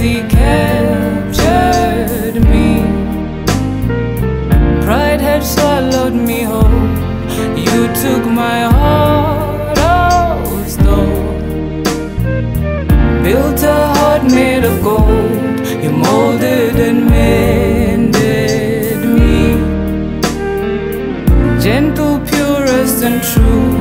mercy captured me. Pride had swallowed me whole. You took my heart of stone, built a heart made of gold. You molded and mended me, gentle, purest and true.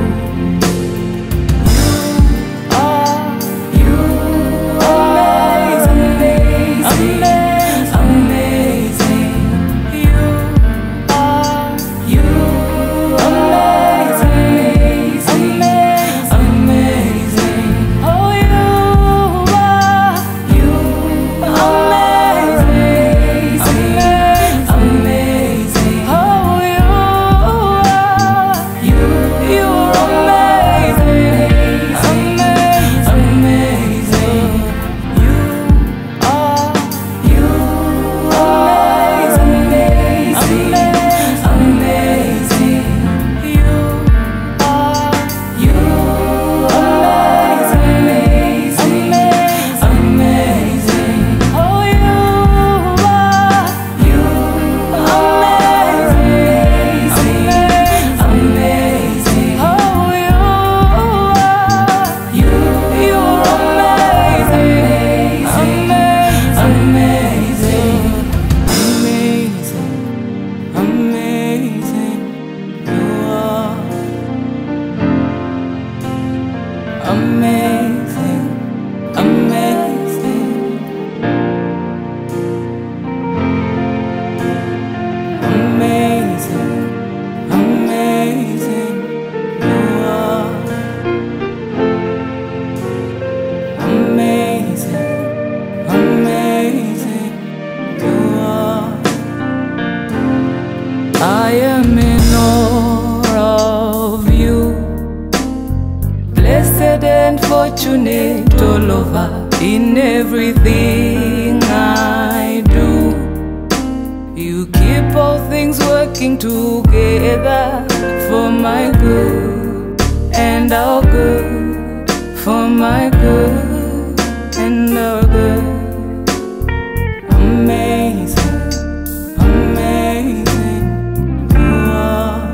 Fortunate all over in everything I do. You keep all things working together for my good and our good, for my good and our good. Amazing, amazing you are.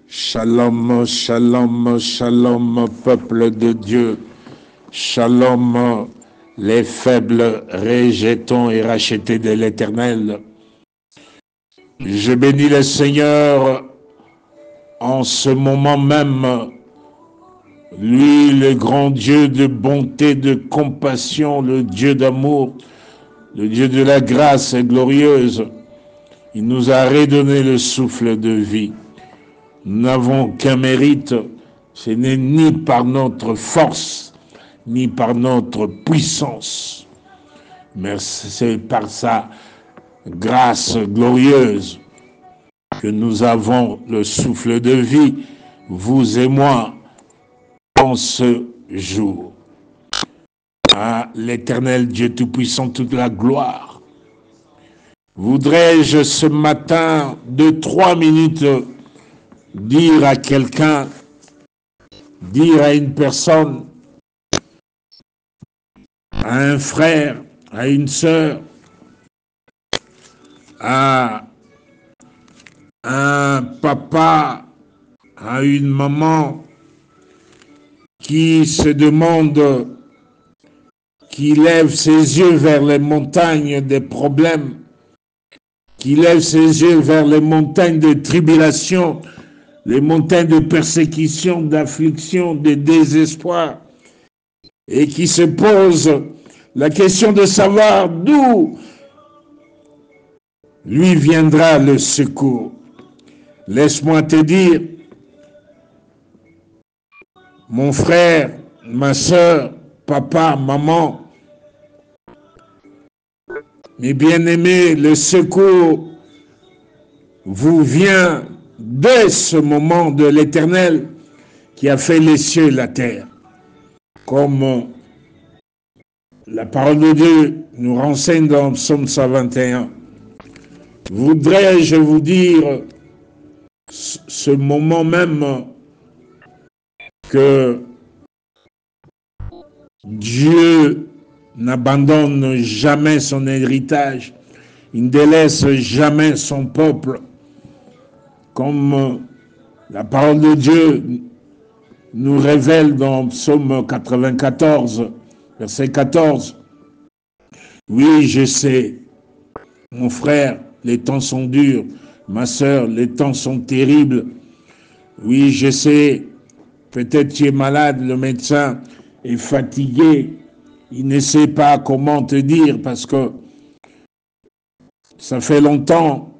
Shalom, shalom, shalom, peuple de Dieu. Shalom, les faibles rejetons et rachetés de l'Éternel. Je bénis le Seigneur en ce moment même. Lui, le grand Dieu de bonté, de compassion, le Dieu d'amour, le Dieu de la grâce glorieuse. Il nous a redonné le souffle de vie. Nous n'avons qu'un mérite, Ce n'est ni par notre force, ni par notre puissance, mais c'est par sa grâce glorieuse que nous avons le souffle de vie, vous et moi, en ce jour. À l'Éternel Dieu Tout-Puissant, toute la gloire. Voudrais-je ce matin, 2-3 minutes, dire à quelqu'un, dire à une personne, à un frère, à une sœur, à un papa, à une maman qui se demande, qui lève ses yeux vers les montagnes des problèmes, qui lève ses yeux vers les montagnes de tribulation, les montagnes de persécution, d'affliction, de désespoir, et qui se pose la question de savoir d'où lui viendra le secours. Laisse-moi te dire, mon frère, ma sœur, papa, maman, mes bien-aimés, le secours vous vient dès ce moment de l'Éternel qui a fait les cieux et la terre. Comme la parole de Dieu nous renseigne dans Psaume 121. Voudrais-je vous dire ce moment même que Dieu n'abandonne jamais son héritage, il ne délaisse jamais son peuple, comme la parole de Dieu nous révèle dans Psaume 94, verset 14. Oui, je sais, mon frère, les temps sont durs, ma sœur, les temps sont terribles. Oui, je sais, peut-être tu es malade, le médecin est fatigué, il ne sait pas comment te dire parce que ça fait longtemps.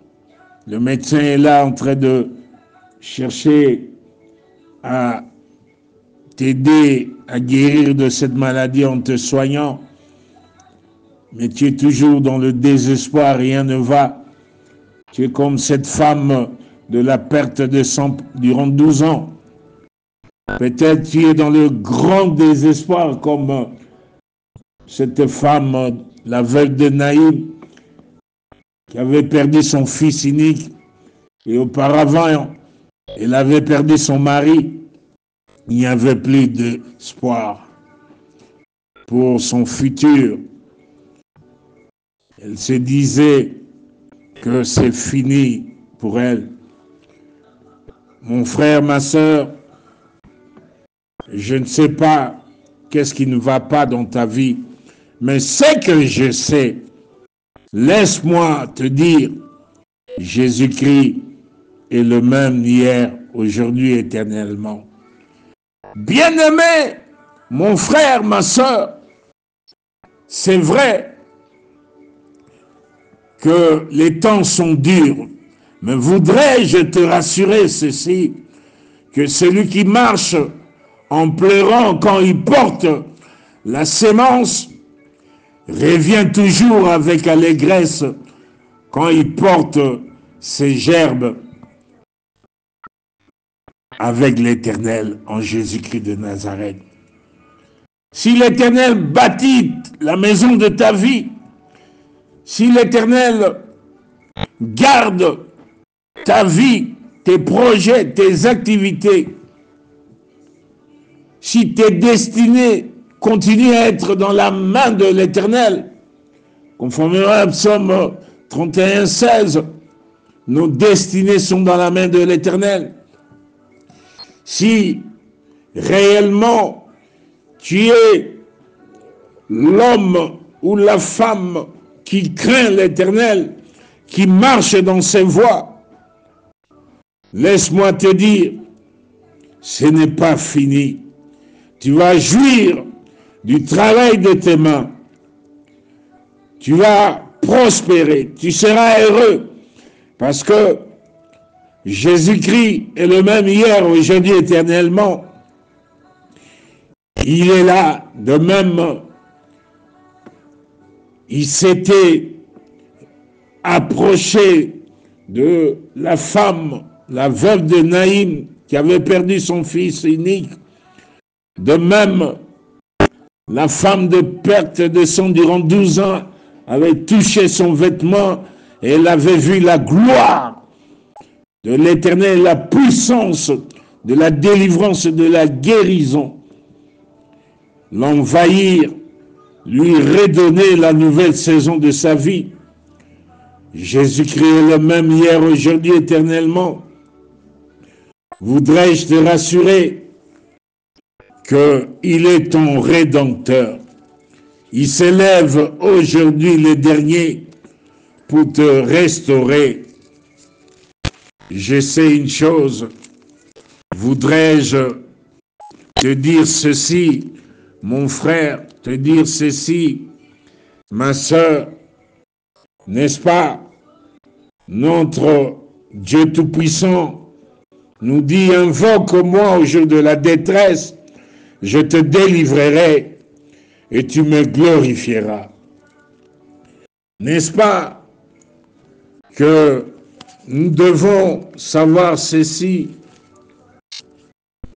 Le médecin est là en train de chercher à t'aider à guérir de cette maladie en te soignant. Mais tu es toujours dans le désespoir, rien ne va. Tu es comme cette femme de la perte de sang durant 12 ans. Peut-être tu es dans le grand désespoir comme cette femme, la veuve de Naïm, qui avait perdu son fils unique et auparavant, elle avait perdu son mari. Il n'y avait plus d'espoir pour son futur. Elle se disait que c'est fini pour elle. Mon frère, ma sœur, je ne sais pas qu'est-ce qui ne va pas dans ta vie, mais ce que je sais, laisse-moi te dire, Jésus-Christ est le même hier, aujourd'hui, éternellement. Bien-aimé, mon frère, ma sœur, c'est vrai que les temps sont durs, mais voudrais-je te rassurer ceci, que celui qui marche en pleurant quand il porte la sémence revient toujours avec allégresse quand il porte ses gerbes avec l'Éternel en Jésus-Christ de Nazareth. Si l'Éternel bâtit la maison de ta vie, si l'Éternel garde ta vie, tes projets, tes activités, si tes destinées continuent à être dans la main de l'Éternel, conformément à Psaume 31, 16, nos destinées sont dans la main de l'Éternel. Si réellement tu es l'homme ou la femme qui craint l'Éternel, qui marche dans ses voies, laisse-moi te dire, ce n'est pas fini. Tu vas jouir du travail de tes mains. Tu vas prospérer. Tu seras heureux parce que Jésus-Christ est le même hier, aujourd'hui, éternellement. il est là. De même, il s'était approché de la femme, la veuve de Naïm, qui avait perdu son fils unique. De même, la femme de perte de sang durant 12 ans avait touché son vêtement et elle avait vu la gloire de l'Éternel, la puissance de la délivrance, de la guérison, l'envahir, lui redonner la nouvelle saison de sa vie. Jésus-Christ est le même hier, aujourd'hui, éternellement. Voudrais-je te rassurer qu'il est ton Rédempteur. Il s'élève aujourd'hui le dernier pour te restaurer. Je sais une chose, voudrais-je te dire ceci, mon frère, te dire ceci, ma sœur, n'est-ce pas? Notre Dieu Tout-Puissant nous dit, invoque-moi au jour de la détresse, je te délivrerai et tu me glorifieras. N'est-ce pas que nous devons savoir ceci?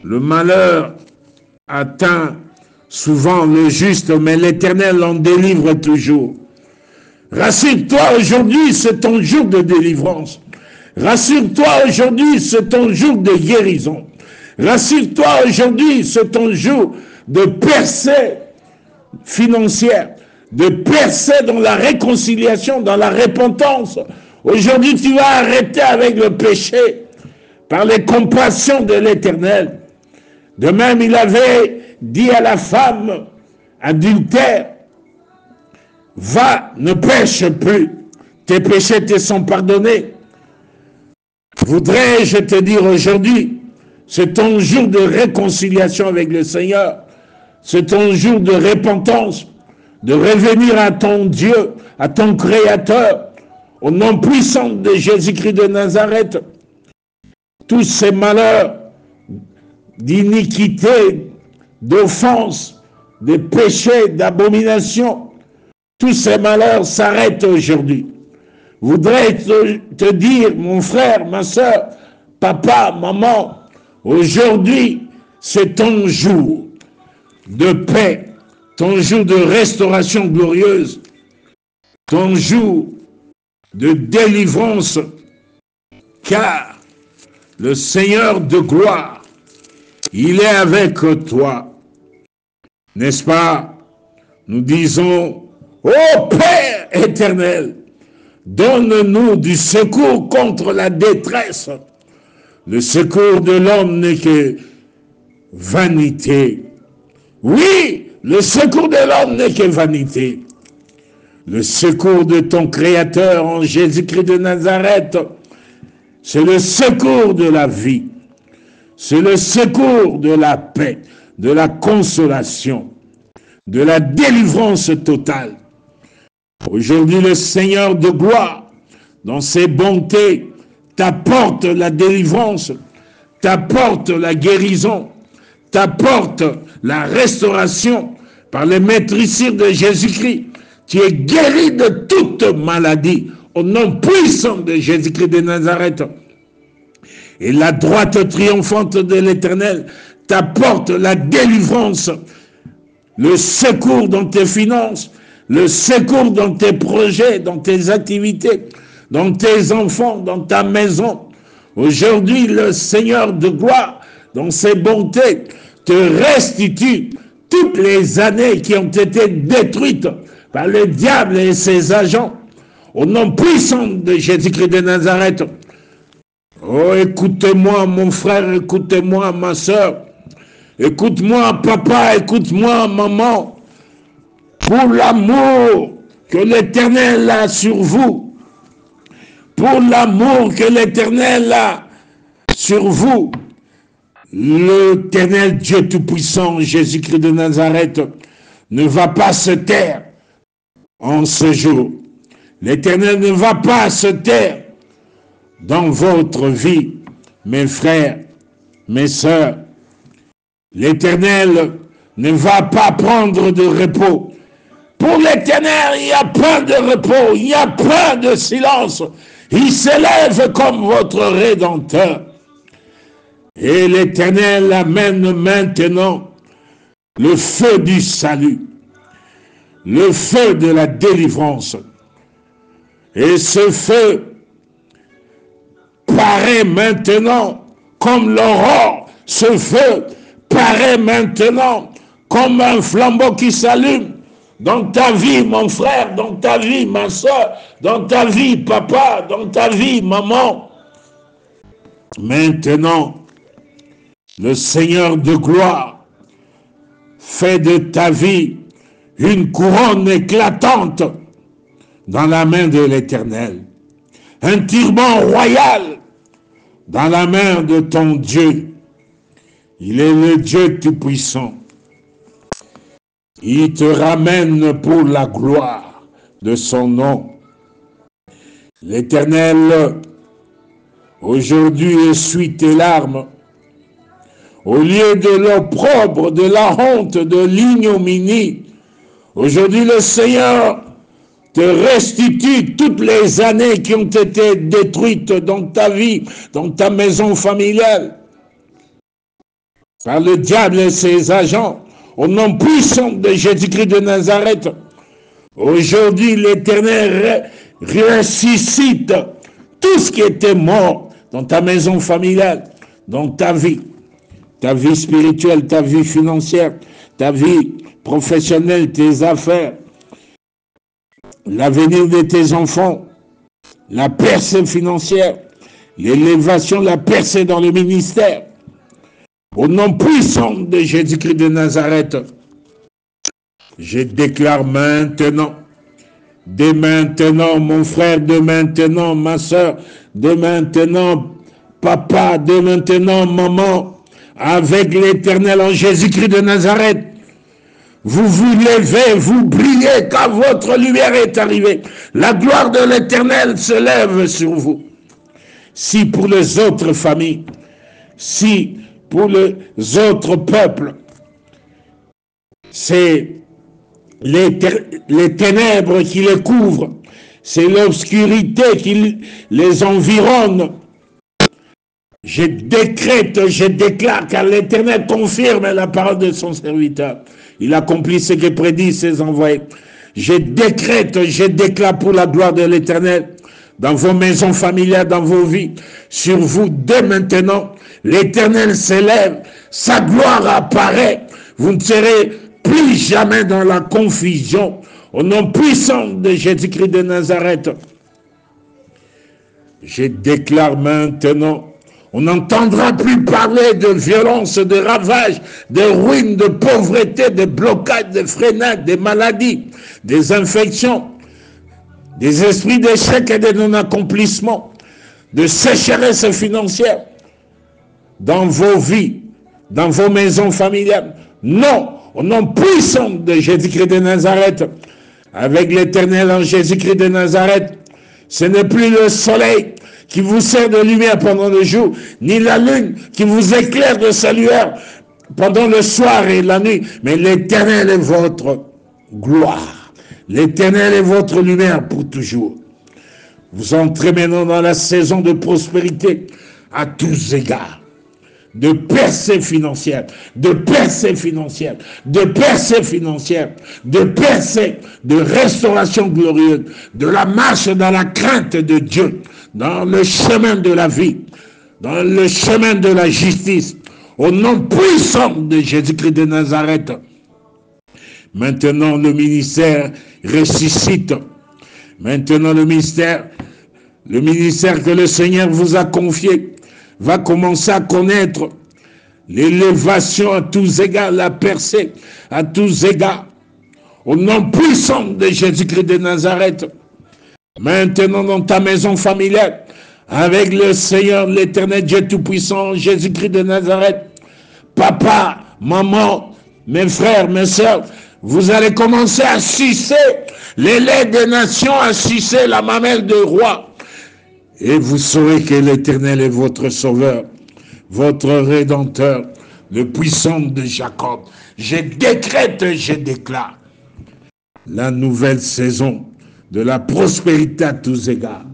Le malheur atteint souvent le juste, mais l'Éternel en délivre toujours. Rassure-toi, aujourd'hui, c'est ton jour de délivrance. Rassure-toi, aujourd'hui, c'est ton jour de guérison. Rassure-toi, aujourd'hui, c'est ton jour de percée financière, de percée dans la réconciliation, dans la repentance. Aujourd'hui, tu vas arrêter avec le péché par les compassions de l'Éternel. De même, il avait dit à la femme adultère, va, ne pêche plus, tes péchés te sont pardonnés. Voudrais-je te dire aujourd'hui, c'est ton jour de réconciliation avec le Seigneur, c'est ton jour de repentance, de revenir à ton Dieu, à ton Créateur, au nom puissant de Jésus-Christ de Nazareth. Tous ces malheurs d'iniquité, d'offense, de péché, d'abomination, tous ces malheurs s'arrêtent aujourd'hui. Voudrais te dire, mon frère, ma soeur, papa, maman, aujourd'hui, c'est ton jour de paix, ton jour de restauration glorieuse, ton jour de délivrance, car le Seigneur de gloire, il est avec toi. N'est-ce pas? Nous disons, ô Père éternel, donne-nous du secours contre la détresse. Le secours de l'homme n'est que vanité. Oui, le secours de l'homme n'est que vanité. Le secours de ton Créateur en Jésus-Christ de Nazareth, c'est le secours de la vie. C'est le secours de la paix, de la consolation, de la délivrance totale. Aujourd'hui, le Seigneur de gloire, dans ses bontés, t'apporte la délivrance, t'apporte la guérison, t'apporte la restauration par les maîtrisures de Jésus-Christ. Tu es guéri de toute maladie au nom puissant de Jésus-Christ de Nazareth. Et la droite triomphante de l'Éternel t'apporte la délivrance, le secours dans tes finances, le secours dans tes projets, dans tes activités, dans tes enfants, dans ta maison. Aujourd'hui, le Seigneur de gloire, dans ses bontés, te restitue toutes les années qui ont été détruites par le diable et ses agents. Au nom puissant de Jésus-Christ de Nazareth. Oh, écoutez-moi, mon frère, écoutez-moi, ma soeur. Écoute-moi, papa, écoute-moi, maman. Pour l'amour que l'Éternel a sur vous, pour l'amour que l'Éternel a sur vous, l'Éternel Dieu Tout-Puissant, Jésus-Christ de Nazareth, ne va pas se taire en ce jour. L'Éternel ne va pas se taire dans votre vie, mes frères, mes sœurs. L'Éternel ne va pas prendre de repos. Pour l'Éternel, il n'y a pas de repos, il n'y a pas de silence. Il s'élève comme votre Rédempteur. Et l'Éternel amène maintenant le feu du salut, le feu de la délivrance. Et ce feu paraît maintenant comme l'aurore. Ce feu paraît maintenant comme un flambeau qui s'allume dans ta vie, mon frère, dans ta vie, ma soeur, dans ta vie, papa, dans ta vie, maman. Maintenant, le Seigneur de gloire fait de ta vie une couronne éclatante dans la main de l'Éternel. Un turban royal dans la main de ton Dieu. Il est le Dieu Tout-Puissant. Il te ramène pour la gloire de son nom. L'Éternel, aujourd'hui, essuie tes larmes. Au lieu de l'opprobre, de la honte, de l'ignominie, aujourd'hui, le Seigneur te restitue toutes les années qui ont été détruites dans ta vie, dans ta maison familiale, par le diable et ses agents. Au nom puissant de Jésus-Christ de Nazareth, aujourd'hui l'Éternel ressuscite tout ce qui était mort dans ta maison familiale, dans ta vie spirituelle, ta vie financière, ta vie professionnelle, tes affaires, l'avenir de tes enfants, la percée financière, l'élévation, la percée dans le ministère. Au nom puissant de Jésus-Christ de Nazareth, je déclare maintenant, dès maintenant, mon frère, dès maintenant, ma soeur, dès maintenant, papa, dès maintenant, maman, avec l'Éternel en Jésus-Christ de Nazareth, vous vous levez, vous brillez car votre lumière est arrivée. La gloire de l'Éternel se lève sur vous. Si pour les autres familles, si pour les autres peuples, c'est les ténèbres qui les couvrent, c'est l'obscurité qui les environne. Je décrète, je déclare, car l'Éternel confirme la parole de son serviteur. Il accomplit ce que prédit ses envoyés. Je décrète, je déclare pour la gloire de l'Éternel, dans vos maisons familiales, dans vos vies, sur vous, dès maintenant, l'Éternel s'élève, sa gloire apparaît, vous ne serez plus jamais dans la confusion. Au nom puissant de Jésus-Christ de Nazareth, je déclare maintenant, on n'entendra plus parler de violence, de ravages, de ruines, de pauvreté, de blocage, de freinage, de maladies, des infections, des esprits d'échec et de non-accomplissement, de sécheresse financière dans vos vies, dans vos maisons familiales. Non, au nom puissant de Jésus-Christ de Nazareth, avec l'Éternel en Jésus-Christ de Nazareth, ce n'est plus le soleil qui vous sert de lumière pendant le jour, ni la lune qui vous éclaire de sa lueur pendant le soir et la nuit, mais l'Éternel est votre gloire. L'Éternel est votre lumière pour toujours. Vous entrez maintenant dans la saison de prospérité à tous égards, de percée financière, de percée financière, de percée financière, de percée, de restauration glorieuse, de la marche dans la crainte de Dieu, dans le chemin de la vie, dans le chemin de la justice, au nom puissant de Jésus-Christ de Nazareth. Maintenant, le ministère ressuscite. Maintenant, le ministère que le Seigneur vous a confié va commencer à connaître l'élévation à tous égards, la percée à tous égards, au nom puissant de Jésus-Christ de Nazareth. Maintenant, dans ta maison familiale, avec le Seigneur, l'Éternel Dieu Tout-Puissant, Jésus-Christ de Nazareth, papa, maman, mes frères, mes sœurs, vous allez commencer à sucer les laits des nations, à sucer la mamelle de roi. Et vous saurez que l'Éternel est votre sauveur, votre rédempteur, le puissant de Jacob. Je décrète et je déclare la nouvelle saison de la prospérité à tous égards,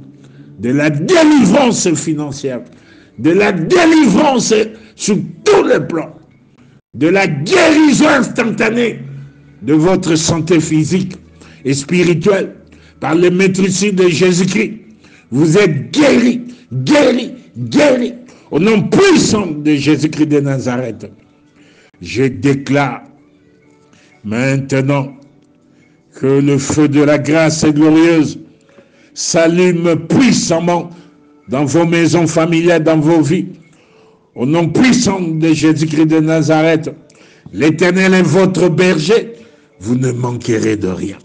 de la délivrance financière, de la délivrance sur tous les plans, de la guérison instantanée de votre santé physique et spirituelle par le maîtrisme de Jésus-Christ. Vous êtes guéris, guéris, guéris au nom puissant de Jésus-Christ de Nazareth. Je déclare maintenant que le feu de la grâce glorieuse s'allume puissamment dans vos maisons familiales, dans vos vies. Au nom puissant de Jésus-Christ de Nazareth, l'Éternel est votre berger, vous ne manquerez de rien.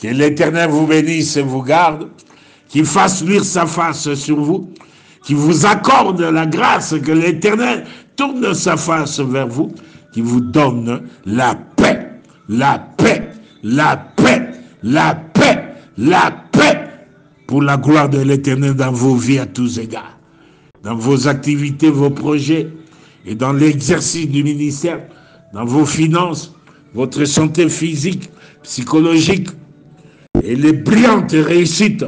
Que l'Éternel vous bénisse et vous garde, qu'il fasse luire sa face sur vous, qu'il vous accorde la grâce, que l'Éternel tourne sa face vers vous, qu'il vous donne la paix, la paix, la paix, la paix, la paix, pour la gloire de l'Éternel dans vos vies à tous égards, dans vos activités, vos projets, et dans l'exercice du ministère, dans vos finances, votre santé physique, psychologique, et les brillantes réussites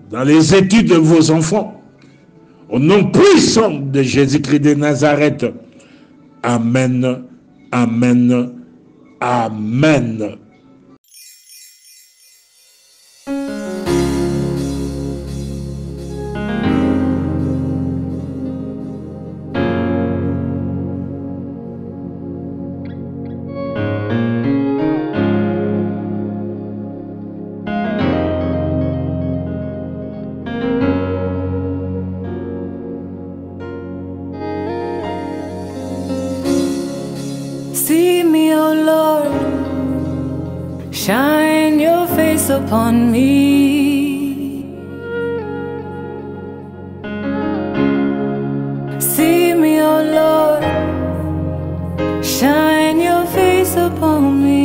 dans les études de vos enfants. Au nom puissant de Jésus-Christ de Nazareth. Amen, amen, amen. See me, O Lord, shine your face upon me. See me, O Lord, shine your face upon me.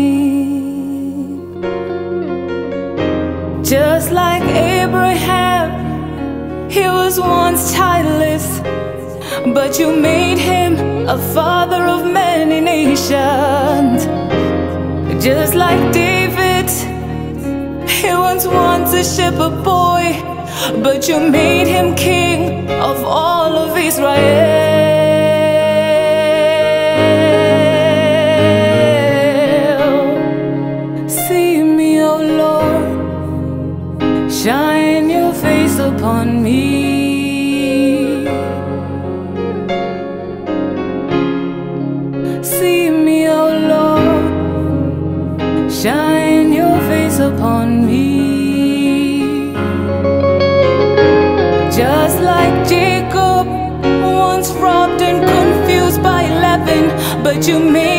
Just like Abraham, he was once childless, but you made him a father of many nations. Just like David, he once wanted a shepherd boy, but you made him king of all of Israel. See me, O Lord, shine your face upon me. See me, O Lord, shine your face upon me. Just like Jacob, once robbed and confused by 11, but you made